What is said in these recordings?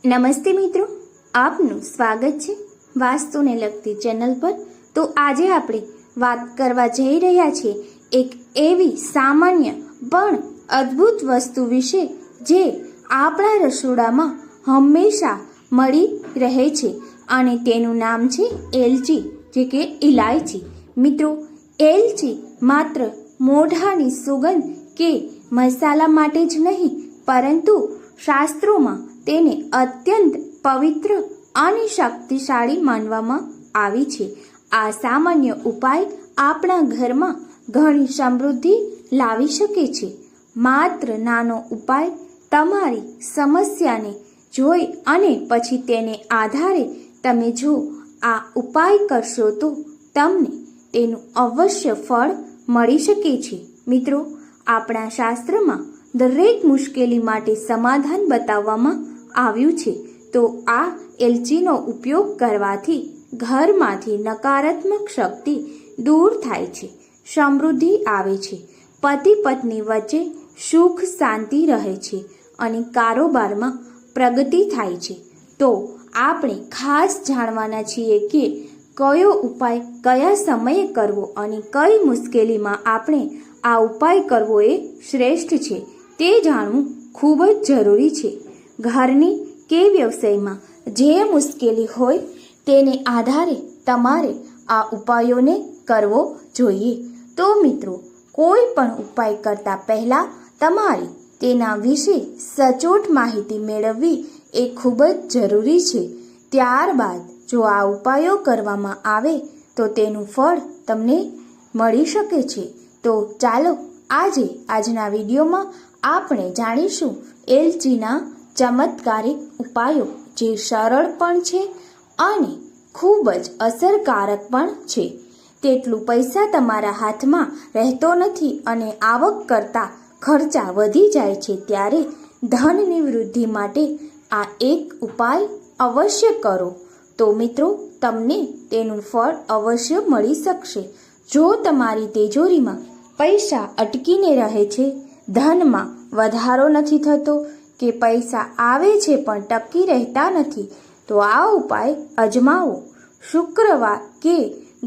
નમસ્તે મિત્રો, આપનું સ્વાગત છે વાસ્તુને લગતી ચેનલ પર। તો આજે આપણે વાત કરવા જઈ રહ્યા છીએ એક એવી સામાન્ય પણ અદ્ભુત વસ્તુ વિશે જે આપણા રસોડામાં હંમેશા મળી રહે છે અને તેનું નામ છે એલચી, જે કે ઇલાયચી। મિત્રો, એલચી માત્ર મોઢાની સુગંધ કે મસાલા માટે જ નહીં, પરંતુ શાસ્ત્રોમાં તેને અત્યંત પવિત્ર અને શક્તિશાળી માનવામાં આવી છે। આ સામાન્ય ઉપાય આપણા ઘરમાં ઘણી સમૃદ્ધિ લાવી શકે છે। માત્ર નાનો ઉપાય તમારી સમસ્યાને જોઈ અને પછી તેને આધારે તમે જો આ ઉપાય કરશો તો તમને તેનું અવશ્ય ફળ મળી શકે છે। મિત્રો, આપણા શાસ્ત્રમાં દરેક મુશ્કેલી માટે સમાધાન બતાવવામાં આવ્યું છે। તો આ એલચીનો ઉપયોગ કરવાથી ઘરમાંથી નકારાત્મક શક્તિ દૂર થાય છે, સમૃદ્ધિ આવે છે, પતિ પત્ની વચ્ચે સુખ શાંતિ રહે છે અને કારોબારમાં પ્રગતિ થાય છે। તો આપણે ખાસ જાણવાના છીએ કે કયો ઉપાય કયા સમયે કરવો અને કઈ મુશ્કેલીમાં આપણે આ ઉપાય કરવો એ શ્રેષ્ઠ છે તે જાણવું ખૂબ જ જરૂરી છે। ઘરની કે વ્યવસાયમાં જે મુશ્કેલી હોય તેને આધારે તમારે આ ઉપાયોને કરવો જોઈએ। તો મિત્રો, કોઈ પણ ઉપાય કરતા પહેલાં તમારે તેના વિશે સચોટ માહિતી મેળવવી એ ખૂબ જ જરૂરી છે। ત્યારબાદ જો આ ઉપાયો કરવામાં આવે તો તેનું ફળ તમને મળી શકે છે। તો ચાલો આજના વિડીયોમાં આપણે જાણીશું એલચીના ચમત્કારિક ઉપાયો, જે સરળ પણ છે અને ખૂબ જ અસરકારક પણ છે। તેટલું પૈસા તમારા હાથમાં રહેતો નથી અને આવક કરતાં ખર્ચા વધી જાય છે, ત્યારે ધનની વૃદ્ધિ માટે આ એક ઉપાય અવશ્ય કરો। તો મિત્રો, તમને તેનું ફળ અવશ્ય મળી શકશે। જો તમારી તિજોરીમાં પૈસા અટકીને રહે છે, ધનમાં વધારો નથી થતો કે પૈસા આવે છે પણ ટકી રહેતા નથી, તો આ ઉપાય અજમાવો। શુક્રવાર કે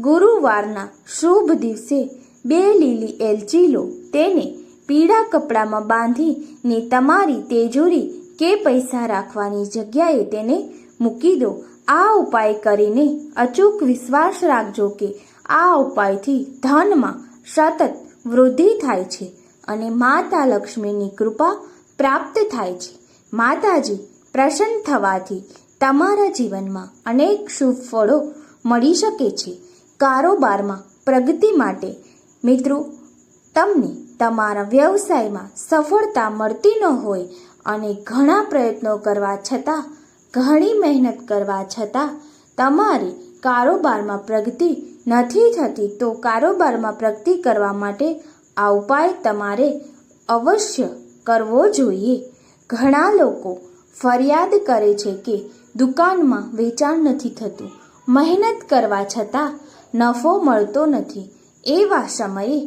ગુરુવારના શુભ દિવસે 2 લીલી એલચી લો, તેને પીળા કપડામાં બાંધીને તમારી તિજોરી કે પૈસા રાખવાની જગ્યાએ તેને મૂકી દો। આ ઉપાય કરીને અચૂક વિશ્વાસ રાખજો કે આ ઉપાયથી ધનમાં સતત વૃદ્ધિ થાય છે અને માતા લક્ષ્મીની કૃપા પ્રાપ્ત થાય છે। માતાજી પ્રસન્ન થવાથી તમારા જીવનમાં અનેક શુભ ફળો મળી શકે છે। કારોબારમાં પ્રગતિ માટે મિત્રો, તમને તમારા વ્યવસાયમાં સફળતા મળતી ન હોય અને ઘણા પ્રયત્નો કરવા છતાં, ઘણી મહેનત કરવા છતાં તમારી કારોબારમાં પ્રગતિ નથી થતી, તો કારોબારમાં પ્રગતિ કરવા માટે આ ઉપાય તમારે અવશ્ય કરવો જોઈએ। ઘણા લોકો ફરિયાદ કરે છે કે દુકાનમાં વેચાણ નથી થતું, મહેનત કરવા છતાં નફો મળતો નથી। એવા સમયે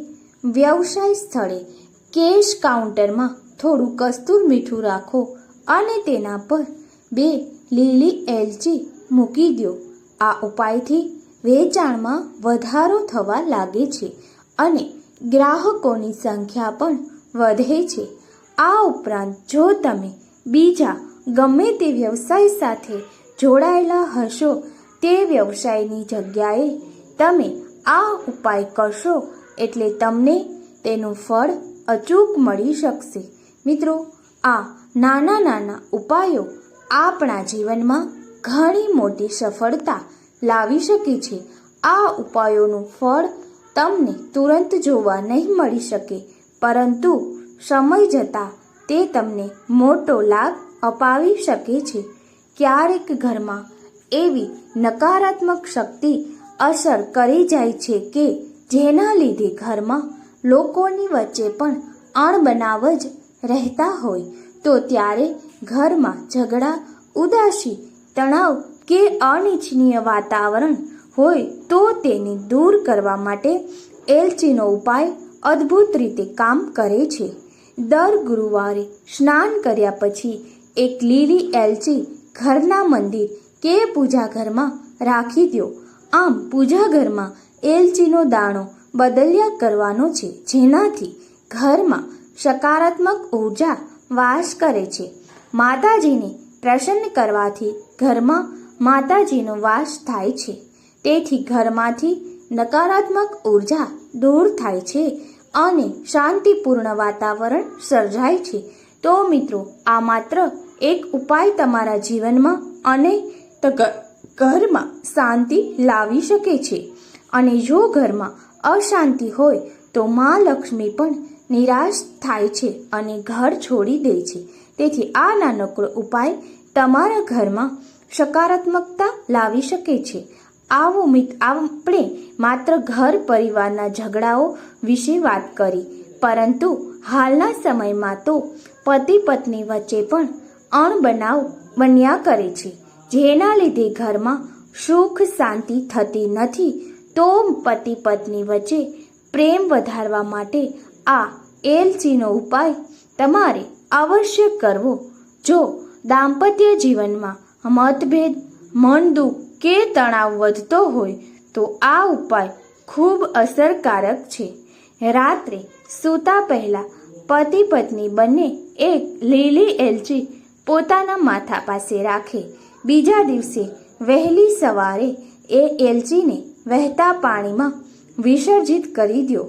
વ્યવસાય સ્થળે કેશ કાઉન્ટરમાં થોડું કસ્તુર મીઠું રાખો અને તેના પર 2 લીલી એલચી મૂકી દો। આ ઉપાયથી વેચાણમાં વધારો થવા લાગે છે અને ગ્રાહકોની સંખ્યા પણ વધે છે। આ ઉપરાંત જો તમે બીજા ગમે તે વ્યવસાય સાથે જોડાયેલા હશો, તે વ્યવસાયની જગ્યાએ તમે આ ઉપાય કરશો એટલે તમને તેનું ફળ અચૂક મળી શકશે। મિત્રો, આ નાના નાના ઉપાયો આપણા જીવનમાં ઘણી મોટી સફળતા લાવી શકે છે। આ ઉપાયોનું ફળ તમને તુરંત જોવા નહીં મળી શકે, પરંતુ સમય જતાં તે તમને મોટો લાભ અપાવી શકે છે। ક્યારેક ઘરમાં એવી નકારાત્મક શક્તિ અસર કરી જાય છે કે જેના લીધે ઘરમાં લોકોની વચ્ચે પણ અણબનાવ જ રહેતા હોય, તો ત્યારે ઘરમાં ઝઘડા, ઉદાસી, તણાવ કે અનિચ્છનીય વાતાવરણ હોય તો તેને દૂર કરવા માટે એલચીનો ઉપાય અદ્ભુત રીતે કામ કરે છે। દર ગુરુવારે સ્નાન કર્યા પછી 1 લીલી એલચી ઘરના મંદિર કે પૂજા ઘરમાં રાખી દો. આમ પૂજા ઘરમાં એલચીનો દાણો બદલ્યા કરવાનો છે, જેનાથી ઘરમાં સકારાત્મક ઉર્જા વાસ કરે છે. માતાજીને પ્રસન્ન કરવાથી ઘરમાં માતાજીનો વાસ થાય છે. તેથી ઘરમાંથી નકારાત્મક ઉર્જા દૂર થાય છે અને શાંતિપૂર્ણ વાતાવરણ સર્જાય છે. તો મિત્રો, આ માત્ર એક ઉપાય તમારા જીવનમાં અને ઘરમાં શાંતિ લાવી શકે છે. અને જો ઘરમાં અશાંતિ હોય તો મા લક્ષ્મી પણ નિરાશ થાય છે અને ઘર છોડી દે છે. તેથી આ નાનકડો ઉપાય તમારા ઘરમાં સકારાત્મકતા લાવી શકે છે. આપણે માત્ર ઘર પરિવારના ઝઘડાઓ વિશે વાત કરી, પરંતુ હાલના સમયમાં તો પતિ પત્ની વચ્ચે પણ અણબનાવ બન્યા કરે છે, જેના લીધે ઘરમાં સુખ શાંતિ થતી નથી. તો પતિ પત્ની વચ્ચે પ્રેમ વધારવા માટે આ એલચીનો ઉપાય તમારે અવશ્ય કરવો. જો દાંપત્ય જીવનમાં મતભેદ, મન દુઃખ કે તણાવ વધતો હોય તો આ ઉપાય ખૂબ અસરકારક છે. રાત્રે સૂતા પહેલા પતિ પત્ની બંને એક લીલી એલચી પોતાના માથા પાસે રાખે. બીજા દિવસે વહેલી સવારે એ એલચીને વહેતા પાણીમાં વિસર્જિત કરી દો.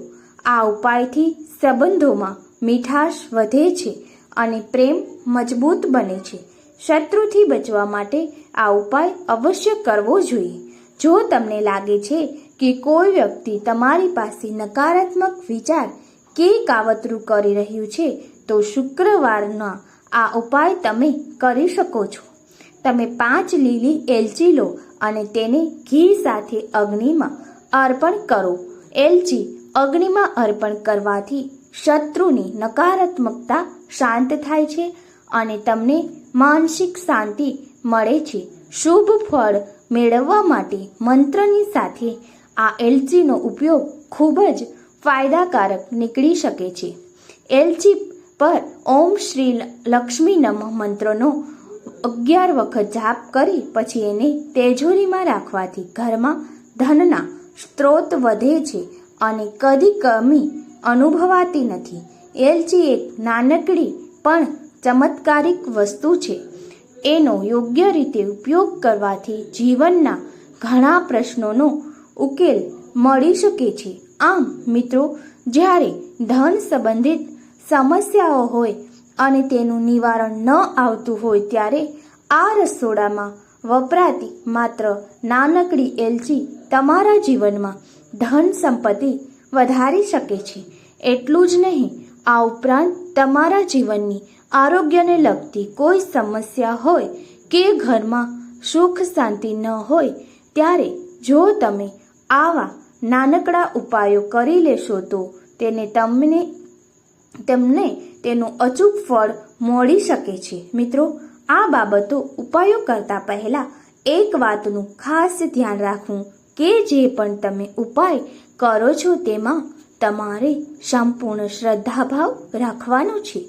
આ ઉપાયથી સંબંધોમાં મીઠાશ વધે છે અને પ્રેમ મજબૂત બને છે. શત્રુથી બચવા માટે આ ઉપાય અવશ્ય કરવો જોઈએ. જો તમને લાગે છે કે કોઈ વ્યક્તિ તમારી પાસે નકારાત્મક વિચાર કે કાવતરું કરી રહ્યું છે, તો શુક્રવારના આ ઉપાય તમે કરી શકો છો. તમે 5 લીલી એલચી લો અને તેને ઘી સાથે અગ્નિમાં અર્પણ કરો. એલચી અગ્નિમાં અર્પણ કરવાથી શત્રુની નકારાત્મકતા શાંત થાય છે અને તમને માનસિક શાંતિ મળે છે. શુભ ફળ મેળવવા માટે મંત્રની સાથે આ એલચીનો ઉપયોગ ખૂબ જ ફાયદાકારક નીકળી શકે છે. એલચી પર ઓમ શ્રી લક્ષ્મી નમઃ મંત્રનો 11 વખત જાપ કરી પછી એને તિજોરીમાં રાખવાથી ઘરમાં ધનના સ્ત્રોત વધે છે અને કદી કમી અનુભવાતી નથી. એલચી એક નાનકડી પણ ચમત્કારિક વસ્તુ છે. એનો યોગ્ય રીતે ઉપયોગ કરવાથી જીવનના ઘણા પ્રશ્નોનો ઉકેલ મળી શકે છે. આમ મિત્રો, જ્યારે ધન સંબંધિત સમસ્યાઓ હોય અને તેનું નિવારણ ન આવતું હોય ત્યારે આ રસોડામાં વપરાતી માત્ર નાનકડી એલચી તમારા જીવનમાં ધન સંપત્તિ વધારી શકે છે. એટલું જ નહીં, આ ઉપરાંત તમારા જીવનની આરોગ્યને લગતી કોઈ સમસ્યા હોય કે ઘરમાં સુખ શાંતિ ન હોય ત્યારે જો તમે આવા નાનકડા ઉપાયો કરી લેશો તો તેમને તેનું અચૂક ફળ મળી શકે છે. મિત્રો, આ બાબતો ઉપાયો કરતા પહેલા એક વાતનું ખાસ ધ્યાન રાખવું કે જે પણ તમે ઉપાય કરો છો તેમાં તમારે સંપૂર્ણ શ્રદ્ધાભાવ રાખવાનો છે.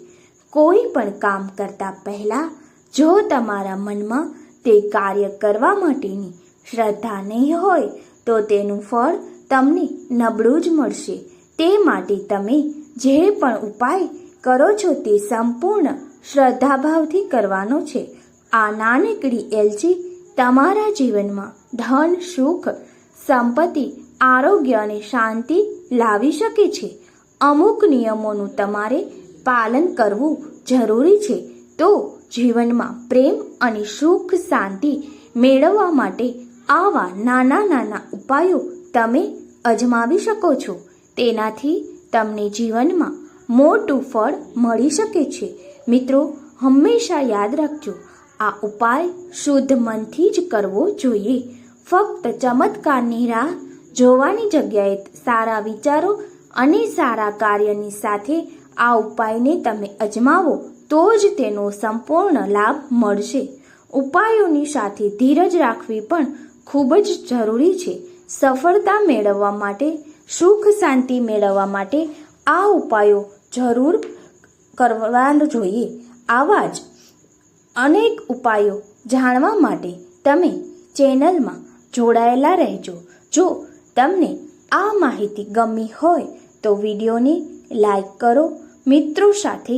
કોઈ પણ કામ કરતા પહેલા જો તમારા મનમાં તે કાર્ય કરવા માટેની શ્રદ્ધા નહીં હોય તો તેનું ફળ તમને નબળું જ મળશે. તે માટે તમે જે પણ ઉપાય કરો છો તે સંપૂર્ણ શ્રદ્ધાભાવથી કરવાનો છે. આ નાનકડી એલચી તમારા જીવનમાં ધન, સુખ, સંપત્તિ, આરોગ્ય અને શાંતિ લાવી શકે છે. અમુક નિયમોનું તમારે પાલન કરવું જરૂરી છે. તો જીવનમાં પ્રેમ અને સુખ શાંતિ મેળવવા માટે આવા નાના નાના ઉપાયો તમે અજમાવી શકો છો. તેનાથી તમને જીવનમાં મોટું ફળ મળી શકે છે. મિત્રો, હંમેશા યાદ રાખજો, આ ઉપાય શુદ્ધ મનથી જ કરવો જોઈએ. ફક્ત ચમત્કારની રાહ જોવાની જગ્યાએ સારા વિચારો અને સારા કાર્યની સાથે આ ઉપાયને તમે અજમાવો તો જ તેનો સંપૂર્ણ લાભ મળશે. ઉપાયોની સાથે ધીરજ રાખવી પણ ખૂબ જ જરૂરી છે. સફળતા મેળવવા માટે, સુખ શાંતિ મેળવવા માટે આ ઉપાયો જરૂર કરવા જોઈએ. આવા જ અનેક ઉપાયો જાણવા માટે તમે ચેનલમાં જોડાયેલા રહેજો. જો તમને આ માહિતી ગમી હોય તો વિડીયોને લાઈક કરો, મિત્રો સાથે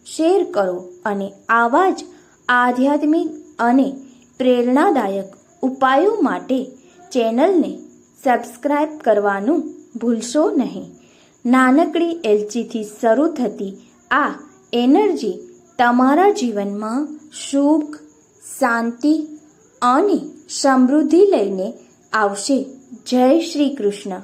શેર કરો અને આવા જ આધ્યાત્મિક અને પ્રેરણાદાયક ઉપાયો માટે ચેનલને સબસ્ક્રાઈબ કરવાનું ભૂલશો નહીં. નાનકડી એલચીથી શરૂ થતી આ એનર્જી તમારા જીવનમાં સુખ, શાંતિ અને સમૃદ્ધિ લઈને આવશે. જય શ્રી કૃષ્ણ.